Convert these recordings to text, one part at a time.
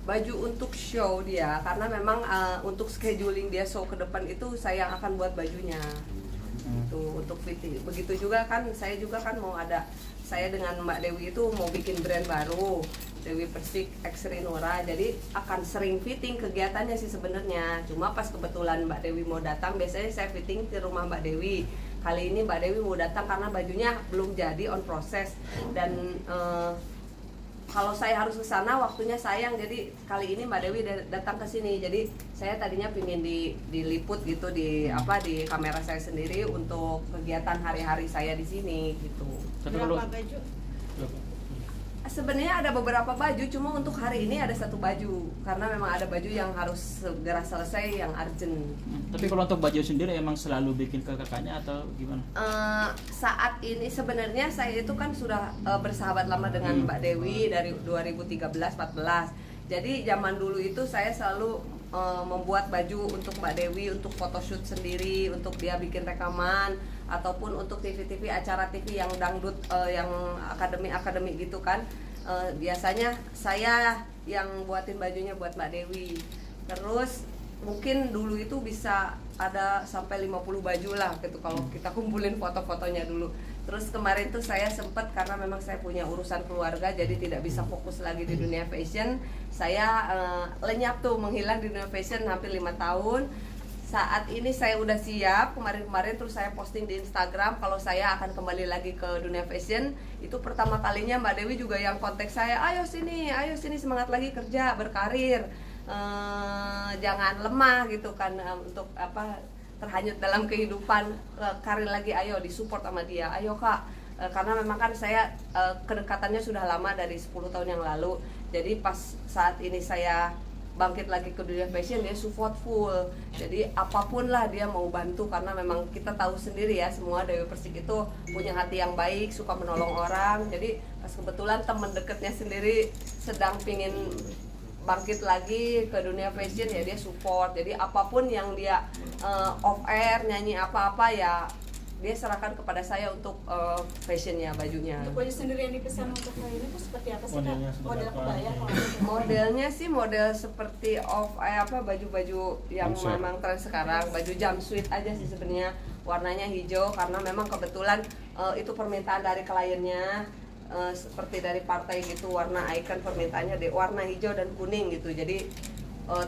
baju untuk show dia, karena memang untuk scheduling dia show ke depan itu saya yang akan buat bajunya. Itu untuk fitting. Begitu juga kan saya juga kan mau ada, saya dengan Mbak Dewi itu mau bikin brand baru, Dewi Persik X Rinora, jadi akan sering fitting kegiatannya sih sebenarnya. Cuma pas kebetulan Mbak Dewi mau datang, biasanya saya fitting di rumah Mbak Dewi. Kali ini Mbak Dewi mau datang karena bajunya belum jadi, on proses, dan kalau saya harus ke sana waktunya sayang, jadi kali ini Mbak Dewi datang ke sini. Jadi saya tadinya pingin diliput gitu di di kamera saya sendiri untuk kegiatan hari-hari saya di sini gitu. Berapa baju? Sebenarnya ada beberapa baju, cuma untuk hari ini ada satu baju karena memang ada baju yang harus segera selesai, yang urgent. Tapi kalau untuk baju sendiri emang selalu bikin ke kakaknya atau gimana? Saat ini sebenarnya saya itu kan sudah bersahabat lama dengan Mbak Dewi dari 2013-14. Jadi zaman dulu itu saya selalu membuat baju untuk Mbak Dewi untuk photoshoot sendiri, untuk dia bikin rekaman, ataupun untuk TV-TV, acara TV yang dangdut, yang akademi gitu kan. Biasanya saya yang buatin bajunya buat Mbak Dewi. Terus mungkin dulu itu bisa ada sampai 50 baju lah gitu kalau kita kumpulin foto-fotonya dulu. Terus kemarin tuh saya sempet, karena memang saya punya urusan keluarga jadi tidak bisa fokus lagi di dunia fashion. Saya lenyap tuh, menghilang di dunia fashion hampir 5 tahun. Saat ini saya udah siap, kemarin-kemarin terus saya posting di Instagram kalau saya akan kembali lagi ke dunia fashion. Itu pertama kalinya Mbak Dewi juga yang kontak saya, ayo sini semangat lagi kerja, berkarir, jangan lemah gitu kan, untuk terhanyut dalam kehidupan, karir lagi, ayo disupport sama dia, ayo kak. Karena memang kan saya kedekatannya sudah lama dari 10 tahun yang lalu. Jadi pas saat ini saya bangkit lagi ke dunia fashion, dia support full. Jadi apapun lah dia mau bantu, karena memang kita tahu sendiri ya, semua Dewi Persik itu punya hati yang baik, suka menolong orang. Jadi pas kebetulan teman dekatnya sendiri sedang pingin bangkit lagi ke dunia fashion, ya dia support. Jadi apapun yang dia off air, nyanyi apa-apa, ya dia serahkan kepada saya untuk fashionnya, bajunya. Untuk baju sendiri yang dipesan untuk hari ini tuh seperti apa sih kak? Model kebaya? Modelnya sih model seperti baju-baju yang memang tren sekarang, baju jumpsuit aja sih sebenarnya, warnanya hijau karena memang kebetulan itu permintaan dari kliennya, seperti dari partai gitu, warna icon permintaannya warna hijau dan kuning gitu. Jadi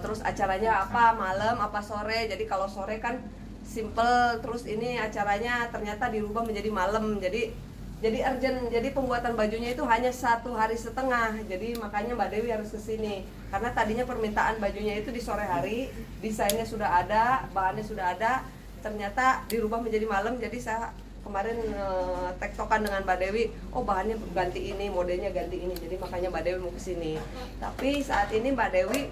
terus acaranya malam apa sore, jadi kalau sore kan simple, terus ini acaranya ternyata dirubah menjadi malam, jadi urgent. Jadi pembuatan bajunya itu hanya 1,5 hari, jadi makanya Mbak Dewi harus kesini karena tadinya permintaan bajunya itu di sore hari, desainnya sudah ada, bahannya sudah ada, ternyata dirubah menjadi malam. Jadi saya kemarin tektokan dengan Mbak Dewi, oh bahannya ganti ini, modelnya ganti ini, jadi makanya Mbak Dewi mau kesini. Tapi saat ini Mbak Dewi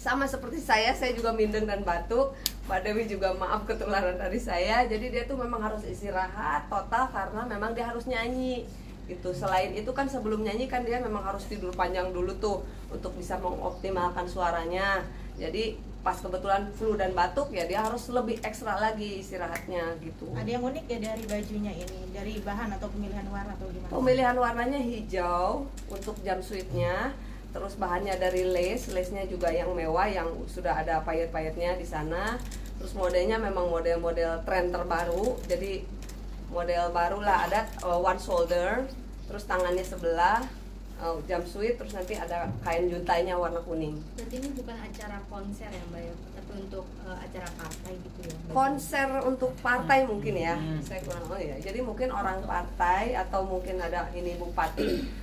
sama seperti saya juga mindeng dan batuk. Mbak Dewi juga maaf ketularan dari saya, jadi dia tuh memang harus istirahat total karena memang dia harus nyanyi gitu. Selain itu kan sebelum nyanyi kan dia memang harus tidur panjang dulu tuh untuk bisa mengoptimalkan suaranya. Jadi pas kebetulan flu dan batuk, ya dia harus lebih ekstra lagi istirahatnya gitu. Ada yang unik ya dari bajunya ini, dari bahan atau pemilihan warna atau gimana? Pemilihan warnanya hijau untuk jumpsuitnya. Terus bahannya dari lace-nya juga yang mewah, yang sudah ada payet-payetnya di sana. Terus modelnya memang model-model tren terbaru, jadi model baru lah, ada one shoulder, terus tangannya sebelah, jumpsuit, terus nanti ada kain juntainya warna kuning. Berarti ini bukan acara konser ya Mbak ya, tapi untuk acara partai gitu ya? Konser untuk partai mungkin ya, saya kurang ya. Jadi mungkin orang partai atau mungkin ada ini bupati,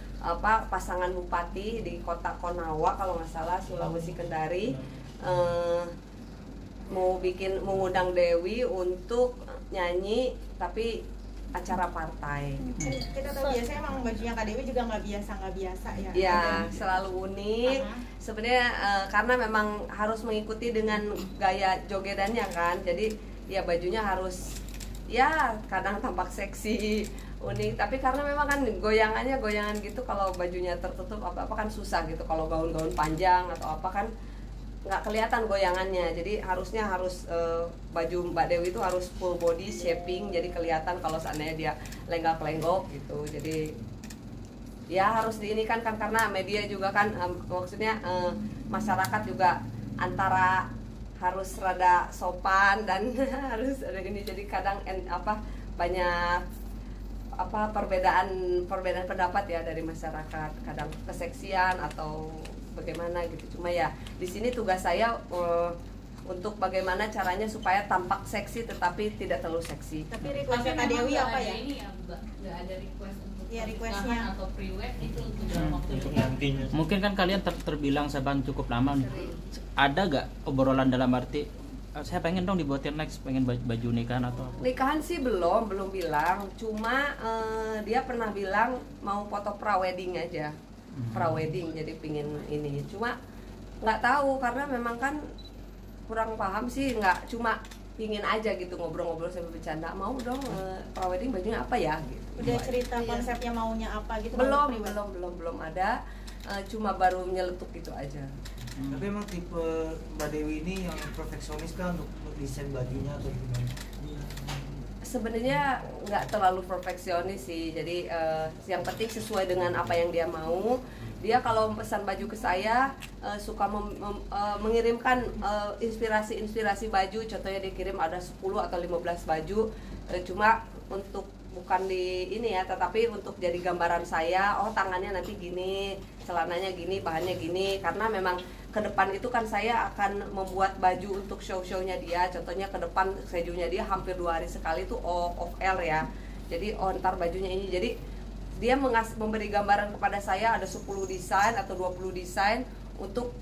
pasangan bupati di kota Konawa kalau nggak salah, Sulawesi Kendari, mau mengundang Dewi untuk nyanyi tapi acara partai. Kita tahu biasanya emang bajunya Kak Dewi juga nggak biasa ya. Ya, selalu unik. Sebenarnya karena memang harus mengikuti dengan gaya jogedannya kan, jadi ya bajunya harus ya kadang tampak seksi, unik, tapi karena memang kan goyangan gitu, kalau bajunya tertutup apa kan susah gitu, kalau gaun-gaun panjang atau apa kan nggak kelihatan goyangannya. Jadi harus baju Mbak Dewi itu harus full body shaping, jadi kelihatan kalau seandainya dia lenggak-lenggok gitu. Jadi ya harus diinikan kan, karena media juga kan maksudnya masyarakat juga antara harus rada sopan dan harus ada ini, jadi kadang banyak perbedaan pendapat ya dari masyarakat, kadang keseksian atau bagaimana gitu. Cuma ya di sini tugas saya untuk bagaimana caranya supaya tampak seksi tetapi tidak terlalu seksi. Tapi requestnya Kak Dewi apa ya? Ini ya, Mbak, nggak ada request untuk Ya, requestnya pernikahan atau pre-wed itu untuk dalam waktu Untuk dekat. nantinya. Mungkin kan kalian terbilang saban cukup lama nih. Ada gak obrolan dalam arti saya pengen dong dibuatin next, pengen baju nikahan atau apa? Nikahan sih belum bilang, cuma dia pernah bilang mau foto pra-wedding aja, pra-wedding, jadi pingin ini. Cuma nggak tahu karena memang kan kurang paham sih, nggak cuma pingin aja gitu ngobrol-ngobrol sambil bercanda, mau dong pra-wedding bajunya apa ya gitu. Udah cerita Iya. konsepnya maunya apa gitu? Belum ada, cuma baru nyeletuk gitu aja. Tapi emang tipe Mbak Dewi ini yang perfeksionis kan untuk desain bajunya atau gimana? Sebenarnya nggak terlalu perfeksionis sih, jadi yang penting sesuai dengan apa yang dia mau. Dia kalau pesan baju ke saya suka mengirimkan inspirasi baju, contohnya dikirim ada 10 atau 15 baju, cuma untuk bukan di ini ya, tetapi untuk jadi gambaran saya, oh tangannya nanti gini, celananya gini, bahannya gini, karena memang ke depan itu kan saya akan membuat baju untuk show-shownya dia. Contohnya ke depan schedunya dia hampir 2 hari sekali tuh off air ya, jadi ntar bajunya ini, jadi dia memberi gambaran kepada saya ada 10 desain atau 20 desain untuk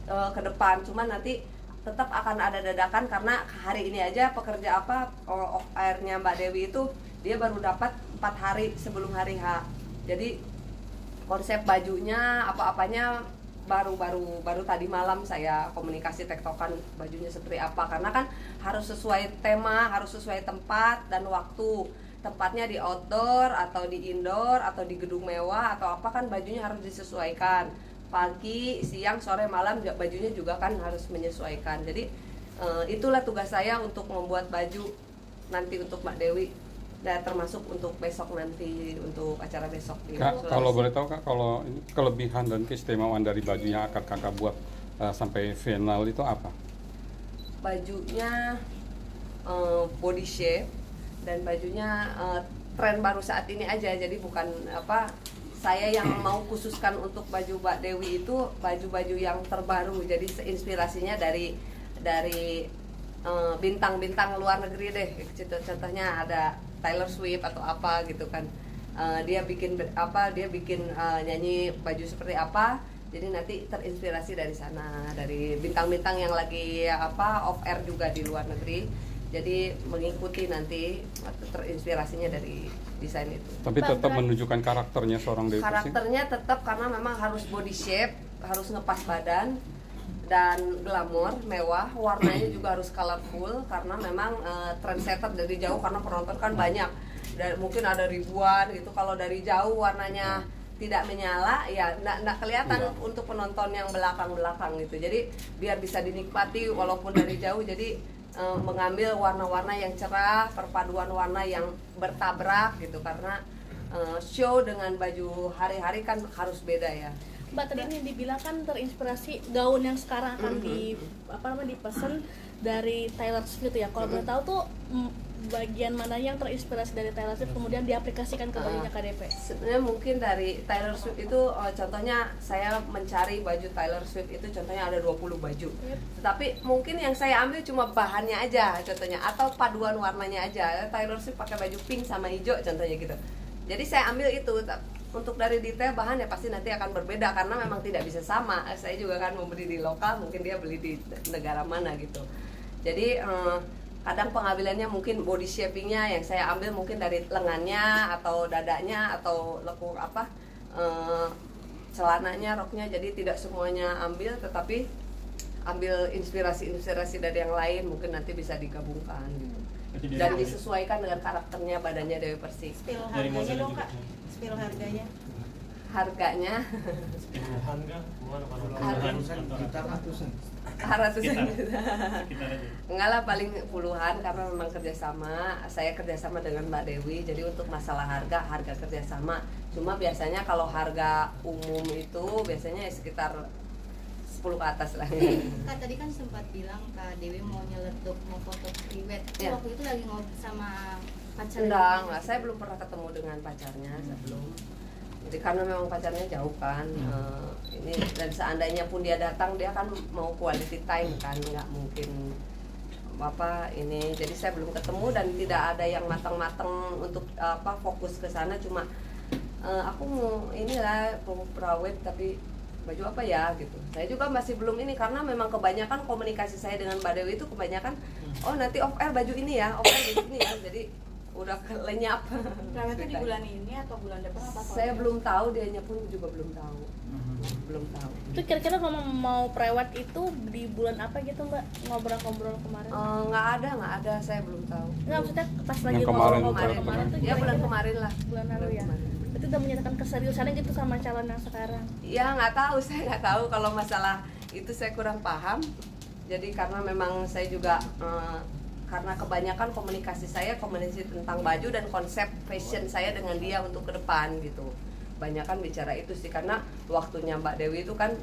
ke depan. Cuman nanti tetap akan ada dadakan karena hari ini aja pekerja off airnya Mbak Dewi itu dia baru dapat 4 hari sebelum hari H. Jadi konsep bajunya apa-apanya baru tadi malam saya komunikasi tektokan bajunya seperti apa, karena kan harus sesuai tema, harus sesuai tempat dan waktu. Tempatnya di outdoor atau di indoor atau di gedung mewah atau apa, kan bajunya harus disesuaikan. Pagi, siang, sore, malam bajunya juga kan harus menyesuaikan. Jadi itulah tugas saya untuk membuat baju nanti untuk Mbak Dewi, dan termasuk untuk besok nanti, untuk acara besok di Kak, Sulawesi. kalau boleh tahu Kak, kalau ini kelebihan dan keistimewaan dari baju yang akan Kakak buat sampai final itu apa? Bajunya body shape, dan bajunya tren baru saat ini aja, jadi bukan saya yang mau khususkan untuk baju Mbak Dewi itu baju-baju yang terbaru, jadi inspirasinya dari bintang-bintang luar negeri deh. Contohnya ada Taylor Swift atau apa gitu kan, dia bikin nyanyi baju seperti apa, jadi nanti terinspirasi dari sana, dari bintang-bintang yang lagi off air juga di luar negeri, jadi mengikuti nanti terinspirasinya dari desain itu. Tapi tetap menunjukkan karakternya seorang Dewi Persik. Karakternya tetap, karena memang harus body shape, harus ngepas badan dan glamor, mewah, warnanya juga harus colorful, karena memang trendsetter dari jauh, karena penonton kan banyak, dan mungkin ada ribuan gitu. Kalau dari jauh warnanya tidak menyala ya nggak kelihatan untuk penonton yang belakang gitu. Jadi biar bisa dinikmati walaupun dari jauh, jadi mengambil warna-warna yang cerah, perpaduan warna yang bertabrak gitu, karena show dengan baju hari-hari kan harus beda ya. Mbak, tadi ini dibilang kan terinspirasi gaun yang sekarang akan dipesan dari Taylor Swift ya. Kalau boleh tahu tuh bagian mana yang terinspirasi dari Taylor Swift kemudian diaplikasikan ke bajunya KDP? Sebenarnya mungkin dari Taylor Swift itu contohnya saya mencari baju Taylor Swift itu contohnya ada 20 baju. Tetapi mungkin yang saya ambil cuma bahannya aja contohnya, atau paduan warnanya aja. Taylor Swift pakai baju pink sama hijau contohnya gitu. Jadi saya ambil itu. Untuk dari detail bahan ya pasti nanti akan berbeda, karena memang tidak bisa sama. Saya juga kan membeli di lokal, mungkin dia beli di negara mana gitu. Jadi kadang pengambilannya mungkin body shapingnya yang saya ambil mungkin dari lengannya atau dadanya atau lekuk celananya, roknya. Jadi tidak semuanya ambil, tetapi ambil inspirasi dari yang lain, mungkin nanti bisa digabungkan gitu. Dan disesuaikan dengan karakternya badannya Dewi Persik. Spill harganya dong Kak, spill harganya. Harganya Puluhan kan? ratusan juta. Enggak lah, paling puluhan, karena memang kerjasama. Saya kerjasama dengan Mbak Dewi, jadi untuk masalah harga kerjasama. Cuma biasanya kalau harga umum itu biasanya sekitar 10 ke atas lah. Kak tadi kan sempat bilang Kak Dewi mau nyeletuk, mau foto private. Ya. Waktu itu lagi ngobrol sama pacar. Enggak, saya belum pernah ketemu dengan pacarnya, saya belum. Jadi karena memang pacarnya jauh kan, ini dan seandainya pun dia datang, dia kan mau quality time kan, nggak mungkin apa ini. Jadi saya belum ketemu dan tidak ada yang matang-matang untuk fokus ke sana. Cuma aku mau inilah mau perawat tapi baju apa ya gitu. Saya juga masih belum ini karena memang kebanyakan komunikasi saya dengan Mbak Dewi itu kebanyakan oh nanti off air baju ini ya, off air baju ini ya. Jadi udah lenyap. Perawatnya di bulan ini atau bulan depan apa? Saya belum tahu, dianya pun juga belum tahu. Belum tahu. Itu kira-kira kalau mau prewed itu di bulan apa gitu Mbak? Ngobrol-ngobrol kemarin? Nggak ada, saya belum tahu. Nggak, maksudnya pas lagi Yang kemarin, ngobrol kemarin. kemarin tuh Ya bulan kira-kira kemarin lah. bulan lalu ya. Kemarin. Itu udah menyatakan keseriusannya gitu sama calon yang sekarang. Ya nggak tahu, saya nggak tahu kalau masalah itu saya kurang paham. Jadi karena memang saya juga karena kebanyakan komunikasi tentang baju dan konsep fashion saya dengan dia untuk ke depan gitu. Banyakan bicara itu sih karena waktunya Mbak Dewi itu kan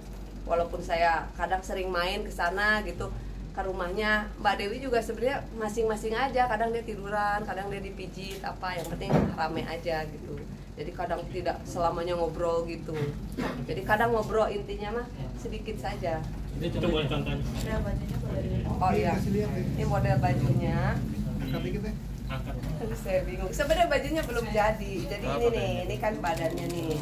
walaupun saya kadang sering main ke sana gitu ke rumahnya Mbak Dewi juga sebenarnya masing-masing aja, kadang dia tiduran, kadang dia dipijit apa, yang penting rame aja gitu. Jadi kadang tidak selamanya ngobrol gitu. Jadi kadang ngobrol intinya mah sedikit saja. Itu boleh contohnya. Model bajunya boleh. Oh iya, ini model bajunya. Angkat. Aduh, saya bingung. Sebenarnya bajunya belum jadi. Jadi ini nih, ini kan badannya nih.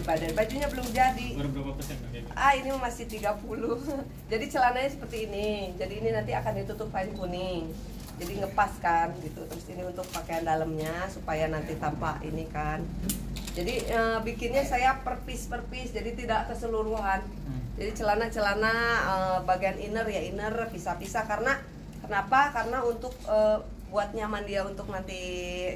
Badan bajunya belum jadi. Baru berapa persen Kak Dewi? Ini masih 30. Jadi celananya seperti ini. Jadi ini nanti akan ditutup kain kuning. Jadi ngepas kan gitu. Terus ini untuk pakaian dalamnya supaya nanti tampak ini kan. Jadi bikinnya saya per piece, jadi tidak keseluruhan. Jadi celana bagian inner ya inner pisah-pisah karena kenapa? Karena untuk buat nyaman dia untuk nanti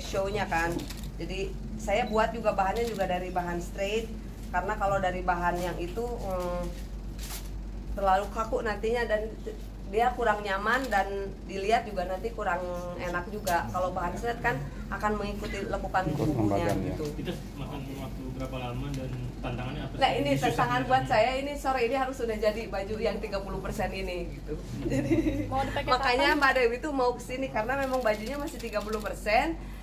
show-nya kan. Jadi saya buat juga bahannya juga dari bahan straight karena kalau dari bahan yang itu terlalu kaku nantinya dan dia kurang nyaman dan dilihat juga nanti kurang enak juga. Kalau bahan straight kan akan mengikuti lekukan tubuhnya gitu. Itu makan waktu berapa lama dan tantangannya apa? Nah ini tantangan buat saya ini sore ini harus sudah jadi baju yang 30% ini gitu. Jadi Mau dipakai makanya kapan? Mbak Dewi itu mau kesini karena memang bajunya masih 30%.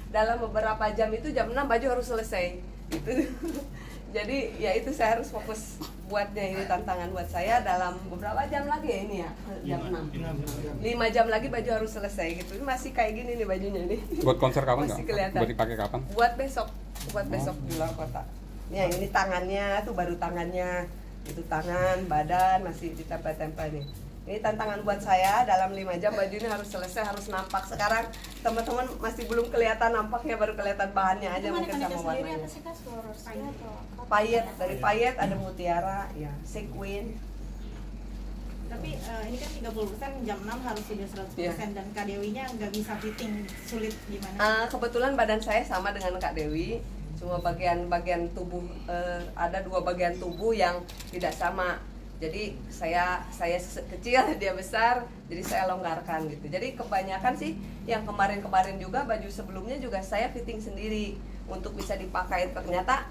Dalam beberapa jam itu jam 6 baju harus selesai gitu. Jadi ya itu saya harus fokus buatnya, ini tantangan buat saya dalam beberapa jam lagi ya ini ya jam 6. 5 jam lagi baju harus selesai gitu. Ini masih kayak gini nih bajunya nih. Buat konser kapan Masih nggak? kelihatan. Buat dipakai kapan? Buat besok di luar kota. Nih ini tangannya tuh baru tangannya. Itu tangan, badan masih ditempel-tempel nih. Ini tantangan buat saya dalam 5 jam baju ini harus selesai, harus nampak. Sekarang teman-teman masih belum kelihatan nampaknya, baru kelihatan bahannya aja mungkin sama warnanya. Apa sih Kak, Swarovski atau apa? Payet, dari payet ada mutiara, ya sequin. Tapi ini kan 30% jam 6 harus sudah 100% Iya. dan Kak Dewinya nggak bisa fitting, sulit gimana? Kebetulan badan saya sama dengan Kak Dewi, cuma bagian tubuh ada 2 bagian tubuh yang tidak sama. Jadi saya kecil, dia besar, jadi saya longgarkan gitu. Jadi kebanyakan sih yang kemarin-kemarin juga baju sebelumnya juga saya fitting sendiri untuk bisa dipakai, ternyata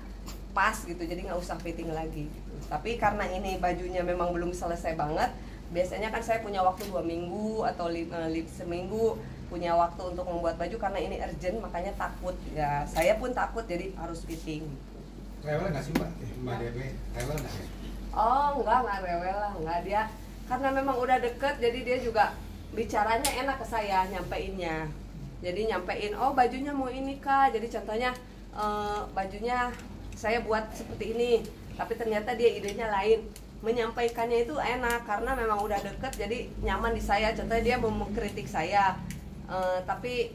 pas gitu. Jadi nggak usah fitting lagi gitu. Tapi karena ini bajunya memang belum selesai banget, biasanya kan saya punya waktu 2 minggu atau seminggu punya waktu untuk membuat baju karena ini urgent, makanya takut ya. Saya pun takut jadi harus fitting. Rewel nggak sih Mbak Dewi? Rewel nggak ya? Oh enggak rewel lah, enggak. Dia karena memang udah deket jadi dia juga bicaranya enak ke saya, nyampeinnya. Jadi nyampein, oh bajunya mau ini Kak. Jadi contohnya bajunya saya buat seperti ini, tapi ternyata dia idenya lain. Menyampaikannya itu enak karena memang udah deket jadi nyaman di saya. Contohnya dia mau mengkritik saya, tapi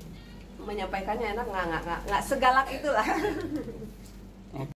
menyampaikannya enak, nggak segalak itulah.